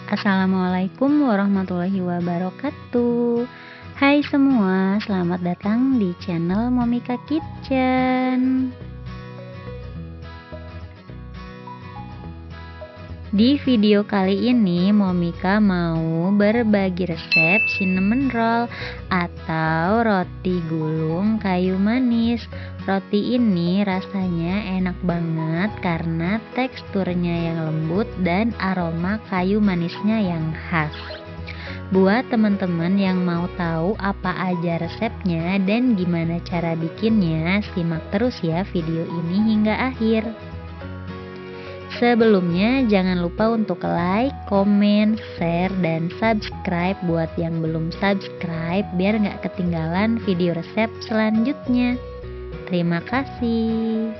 Assalamualaikum warahmatullahi wabarakatuh. Hai semua, selamat datang di channel Momika Kitchen. Di video kali ini Momika mau berbagi resep cinnamon roll atau roti gulung kayu manis. Roti ini rasanya enak banget karena teksturnya yang lembut dan aroma kayu manisnya yang khas. Buat teman-teman yang mau tahu apa aja resepnya dan gimana cara bikinnya, simak terus ya video ini hingga akhir. Sebelumnya jangan lupa untuk like, komen, share, dan subscribe buat yang belum subscribe biar nggak ketinggalan video resep selanjutnya. Terima kasih.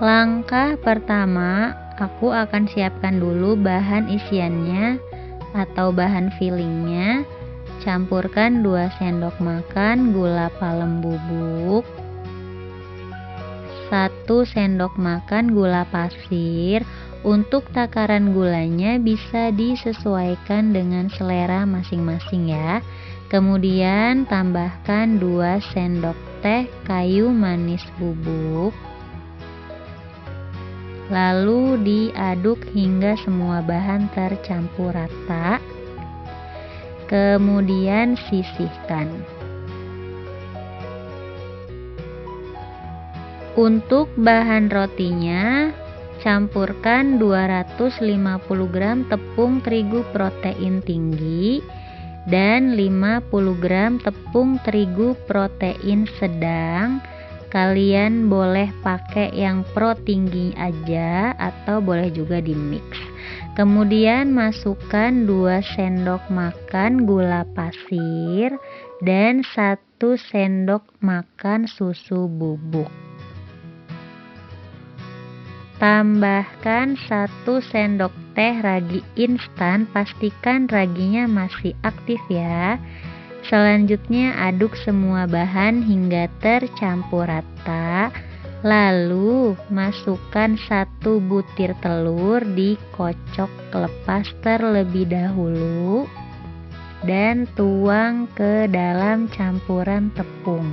Langkah pertama, aku akan siapkan dulu bahan isiannya atau bahan fillingnya. Campurkan 2 sendok makan gula palem bubuk, 1 sendok makan gula pasir. Untuk takaran gulanya bisa disesuaikan dengan selera masing-masing ya. Kemudian tambahkan 2 sendok teh kayu manis bubuk. Lalu diaduk hingga semua bahan tercampur rata. Kemudian sisihkan. Untuk bahan rotinya, campurkan 250 gram tepung terigu protein tinggi dan 50 gram tepung terigu protein sedang. Kalian boleh pakai yang pro tinggi aja atau boleh juga di mix. Kemudian masukkan 2 sendok makan gula pasir dan 1 sendok makan susu bubuk. Tambahkan 1 sendok teh ragi instan, pastikan raginya masih aktif ya. Selanjutnya aduk semua bahan hingga tercampur rata. Lalu masukkan 1 butir telur, dikocok lepas terlebih dahulu dan tuang ke dalam campuran tepung.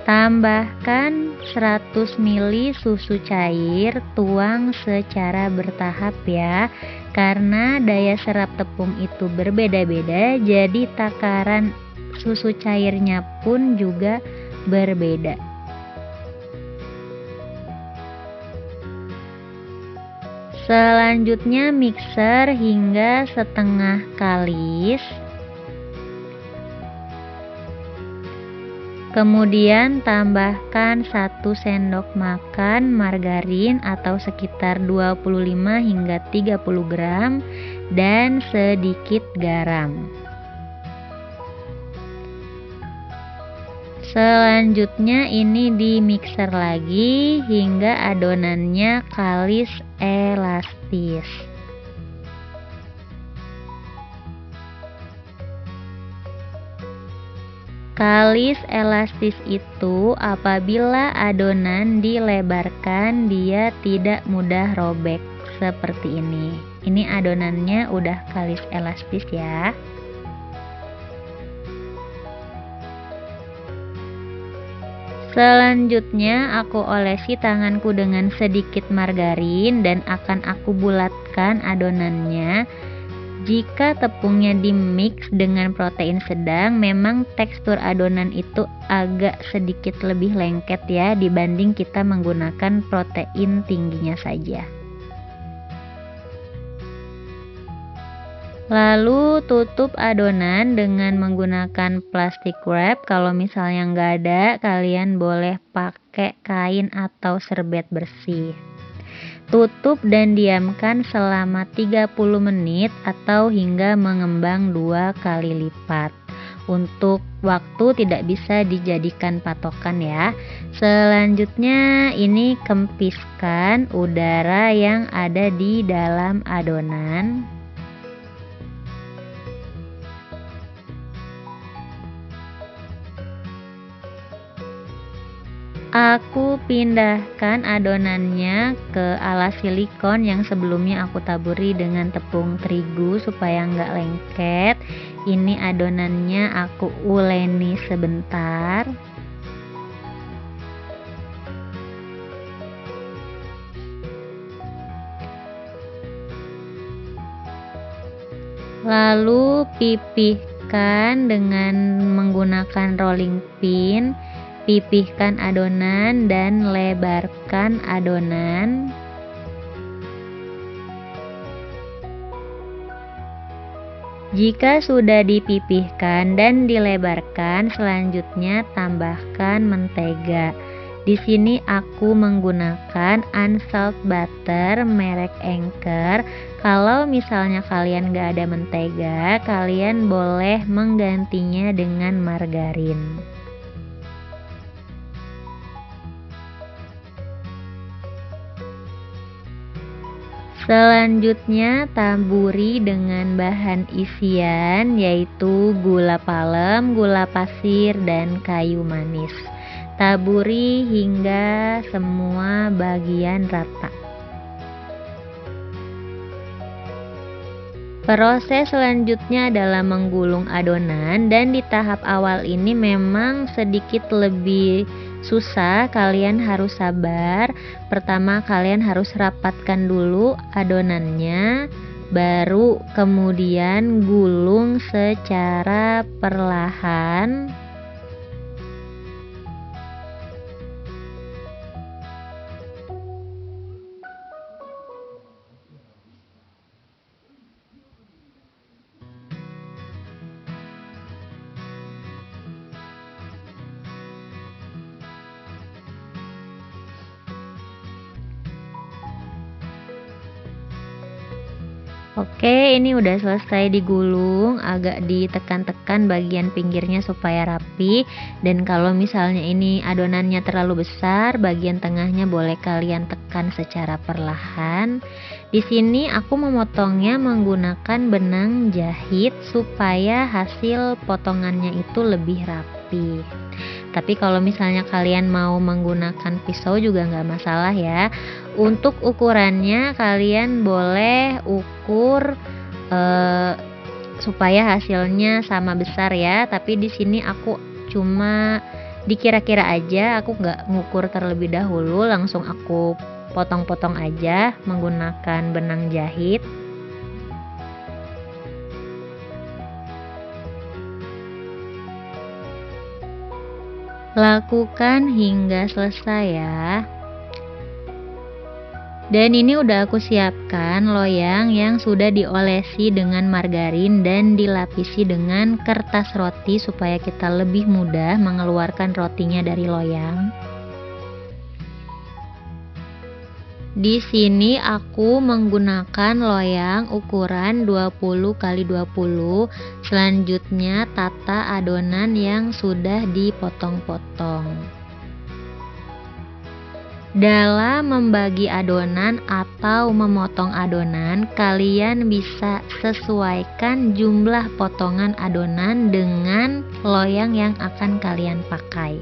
Tambahkan 100 ml susu cair, tuang secara bertahap ya. Karena daya serap tepung itu berbeda-beda, jadi takaran susu cairnya pun juga berbeda. Selanjutnya mixer hingga setengah kalis. Kemudian tambahkan 1 sendok makan margarin atau sekitar 25 hingga 30 gram dan sedikit garam. Selanjutnya ini di mixer lagi hingga adonannya kalis elastis. Kalis elastis itu apabila adonan dilebarkan dia tidak mudah robek seperti ini. Ini adonannya udah kalis elastis ya. Selanjutnya aku olesi tanganku dengan sedikit margarin dan akan aku bulatkan adonannya. Jika tepungnya dimix dengan protein sedang, memang tekstur adonan itu agak sedikit lebih lengket ya dibanding kita menggunakan protein tingginya saja. Lalu tutup adonan dengan menggunakan plastik wrap. Kalau misalnya nggak ada, kalian boleh pakai kain atau serbet bersih. Tutup dan diamkan selama 30 menit atau hingga mengembang 2 kali lipat. Untuk waktu tidak bisa dijadikan patokan ya. Selanjutnya ini kempiskan udara yang ada di dalam adonan. Aku pindahkan adonannya ke alas silikon yang sebelumnya aku taburi dengan tepung terigu supaya nggak lengket. Ini adonannya aku uleni sebentar. Lalu pipihkan dengan menggunakan rolling pin. Pipihkan adonan dan lebarkan adonan. Jika sudah dipipihkan dan dilebarkan, selanjutnya tambahkan mentega. Di sini aku menggunakan unsalt butter merek Anchor. Kalau misalnya kalian gak ada mentega, kalian boleh menggantinya dengan margarin. Selanjutnya taburi dengan bahan isian yaitu gula palem, gula pasir, dan kayu manis. Taburi hingga semua bagian rata. Proses selanjutnya adalah menggulung adonan, dan di tahap awal ini memang sedikit lebih susah, kalian harus sabar. Pertama kalian harus rapatkan dulu adonannya, baru kemudian gulung secara perlahan. Oke, ini udah selesai digulung, agak ditekan-tekan bagian pinggirnya supaya rapi. Dan kalau misalnya ini adonannya terlalu besar, bagian tengahnya boleh kalian tekan secara perlahan. Di sini aku memotongnya menggunakan benang jahit supaya hasil potongannya itu lebih rapi. Tapi kalau misalnya kalian mau menggunakan pisau juga nggak masalah ya. Untuk ukurannya kalian boleh ukur eh, supaya hasilnya sama besar ya. Tapi di sini aku cuma dikira-kira aja, aku nggak ngukur terlebih dahulu, langsung aku potong-potong aja menggunakan benang jahit. Lakukan hingga selesai ya. Dan ini udah aku siapkan loyang yang sudah diolesi dengan margarin dan dilapisi dengan kertas roti supaya kita lebih mudah mengeluarkan rotinya dari loyang. Di sini aku menggunakan loyang ukuran 20 x 20. Selanjutnya tata adonan yang sudah dipotong-potong. Dalam membagi adonan atau memotong adonan, kalian bisa sesuaikan jumlah potongan adonan dengan loyang yang akan kalian pakai.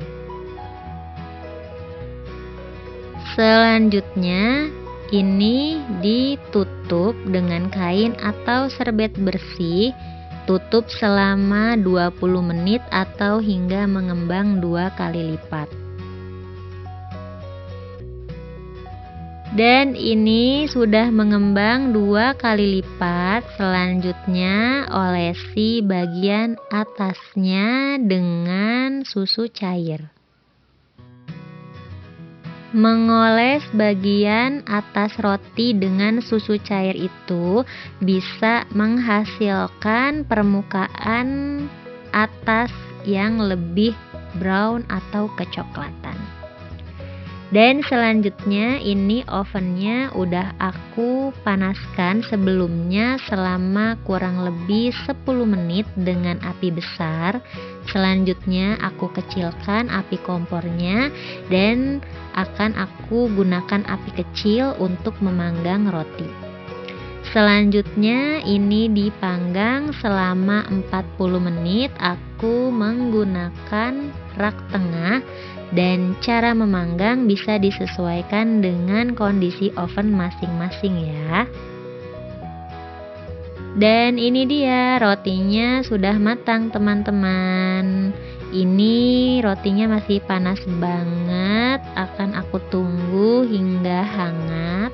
Selanjutnya ini ditutup dengan kain atau serbet bersih. Tutup selama 20 menit atau hingga mengembang 2 kali lipat. Dan ini sudah mengembang 2 kali lipat. Selanjutnya olesi bagian atasnya dengan susu cair. Mengoles bagian atas roti dengan susu cair itu bisa menghasilkan permukaan atas yang lebih brown atau kecoklatan. Dan selanjutnya ini ovennya udah aku panaskan sebelumnya selama kurang lebih 10 menit dengan api besar. Selanjutnya aku kecilkan api kompornya dan akan aku gunakan api kecil untuk memanggang roti. Selanjutnya ini dipanggang selama 40 menit. Aku menggunakan rak tengah Dan cara memanggang bisa disesuaikan dengan kondisi oven masing-masing ya. Dan ini dia rotinya sudah matang teman-teman. Ini rotinya masih panas banget, akan aku tunggu hingga hangat.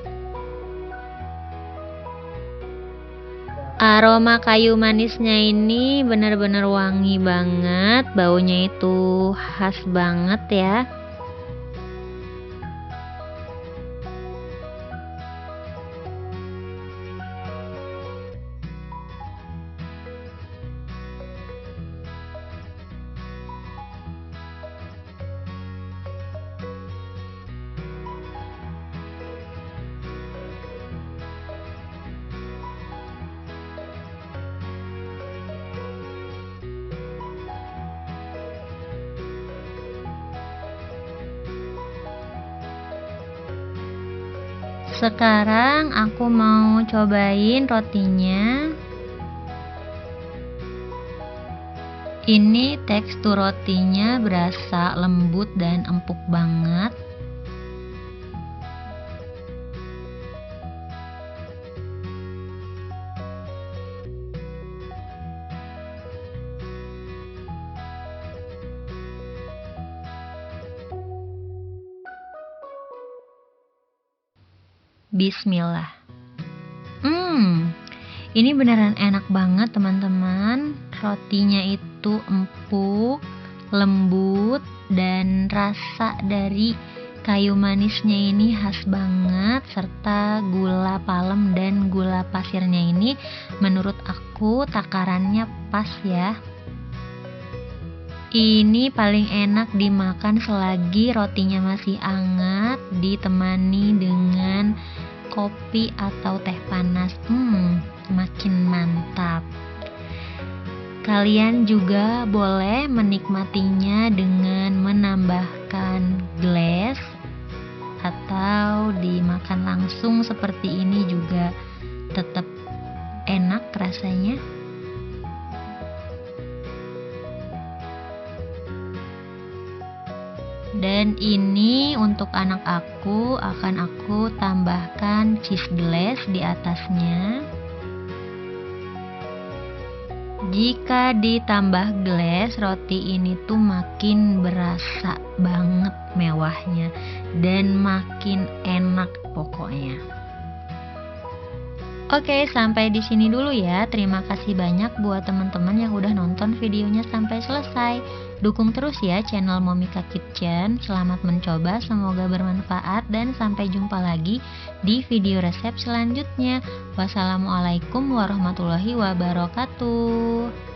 Aroma kayu manisnya ini benar-benar wangi banget, baunya itu khas banget ya. Sekarang aku mau cobain rotinya. Ini tekstur rotinya berasa lembut dan empuk banget. Bismillah. Ini beneran enak banget teman-teman. Rotinya itu empuk, lembut, dan rasa dari kayu manisnya ini khas banget, serta gula palem dan gula pasirnya ini menurut aku takarannya pas ya. Ini paling enak dimakan selagi rotinya masih hangat, ditemani dengan kopi atau teh panas. Makin mantap. Kalian juga boleh menikmatinya dengan menambahkan glass atau dimakan langsung seperti ini juga tetap enak rasanya. Dan ini untuk anak aku akan aku tambahkan cheese glaze di atasnya. Jika ditambah glaze, roti ini tuh makin berasa banget mewahnya dan makin enak pokoknya. Oke, sampai di sini dulu ya. Terima kasih banyak buat teman-teman yang udah nonton videonya sampai selesai. Dukung terus ya channel Momika Kitchen. Selamat mencoba, semoga bermanfaat dan sampai jumpa lagi di video resep selanjutnya. Wassalamualaikum warahmatullahi wabarakatuh.